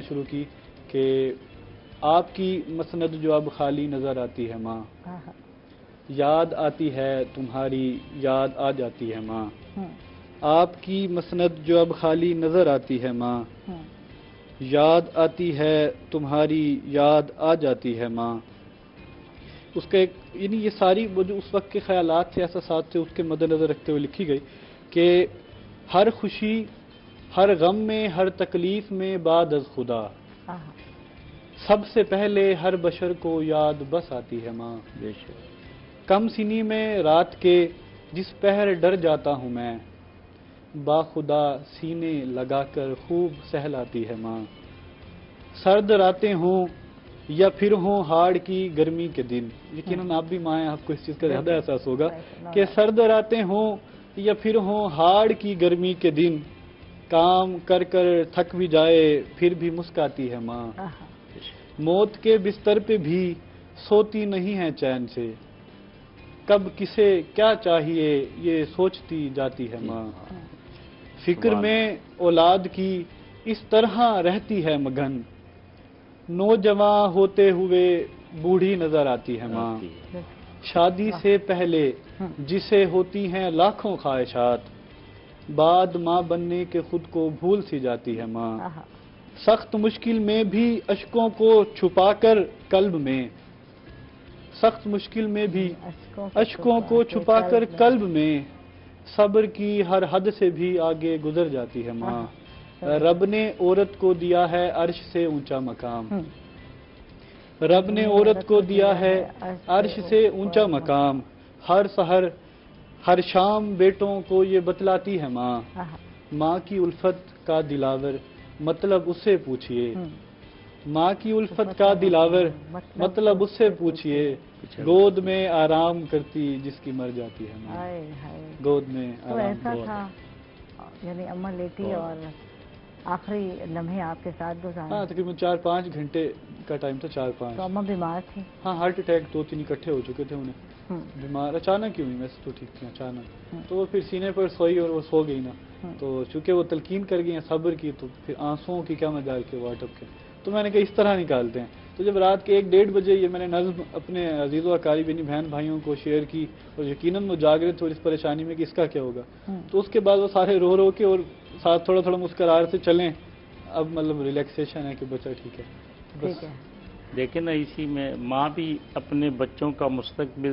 شروع کی کہ آپ کی مسند جو اب خالی نظر آتی ہے ماں، یاد آتی ہے تمہاری یاد آ جاتی ہے ماں، آپ کی مسند جو اب خالی نظر آتی ہے ماں، یاد آتی ہے تمہاری یاد آ جاتی ہے ماں. اس کا ایک یعنی یہ ساری وہ جو اس وقت کے خیالات تھے، احساسات تھے، اس کے مد نظر رکھتے ہوئے لکھی گئی کہ ہر خوشی ہر غم میں ہر تکلیف میں بعد از خدا، سب سے پہلے ہر بشر کو یاد بس آتی ہے ماں. کم سنی میں رات کے جس پہر ڈر جاتا ہوں میں، با خدا سینے لگا کر خوب سہلاتی ہے ماں. سرد راتیں ہوں یا پھر ہوں ہاڑ کی گرمی کے دن، یقیناً آپ بھی ماں ہیں، آپ کو اس چیز کا زیادہ احساس ہوگا کہ سرد راتیں ہوں یا پھر ہوں ہاڑ کی گرمی کے دن، کام کر کر تھک بھی جائے پھر بھی مسکاتی ہے ماں. موت کے بستر پہ بھی سوتی نہیں ہے چین سے، کب کسے کیا چاہیے یہ سوچتی جاتی ہے ماں. فکر میں اولاد کی اس طرح رہتی ہے مگن، نوجواں ہوتے ہوئے بوڑھی نظر آتی ہے ماں. شادی سے پہلے جسے ہوتی ہیں لاکھوں خواہشات، بعد ماں بننے کے خود کو بھول سی جاتی ہے ماں. سخت مشکل میں بھی اشکوں کو چھپا کر قلب میں، سخت مشکل میں بھی اشکوں کو چھپا کر قلب میں، صبر کی ہر حد سے بھی آگے گزر جاتی ہے ماں. رب نے عورت کو دیا ہے عرش سے اونچا مقام، رب نے عورت کو دیا ہے عرش سے اونچا مقام. ہر سحر ہر شام بیٹوں کو یہ بتلاتی ہے ماں، ماں کی الفت کا دلاور مطلب اس سے پوچھئے، ماں کی الفت کا دلاور مطلب اس سے پوچھئے، گود میں آرام کرتی جس کی مر جاتی ہے ماں. گود میں تو آرام ایسا تھا یعنی اماں لیٹی اور آخری لمحے آپ کے ساتھ گزارے. ہاں تقریباً 4-5 گھنٹے کا ٹائم تھا. 4-5. تو اماں بیمار تھی؟ ہاں ہارٹ اٹیک 2-3 اکٹھے ہو چکے تھے انہیں. بیمار اچانک ہی ہوئی، ویسے تو ٹھیک تھی، اچانک. تو وہ پھر سینے پر سوئی اور وہ سو گئی نا، تو چونکہ وہ تلقین کر گئی ہیں صبر کی، تو پھر آنسوؤں کی کیا مجال کے وہ اٹک کے. تو میں نے کہا اس طرح نکالتے ہیں. تو جب رات کے 1-1:30 بجے یہ میں نے نظم اپنے عزیز و اقارب یعنی بہن بھائیوں کو شیئر کی، اور یقیناً وہ جاگ رہے تھے اور اس پریشانی میں کہ اس کا کیا ہوگا. تو اس کے بعد وہ سارے رو رو کے اور ساتھ تھوڑا تھوڑا مسکراہٹ سے چلیں، اب مطلب ریلیکسیشن ہے کہ بچہ ٹھیک ہے. ٹھیک ہے. دیکھیں نا، اسی میں ماں بھی اپنے بچوں کا مستقبل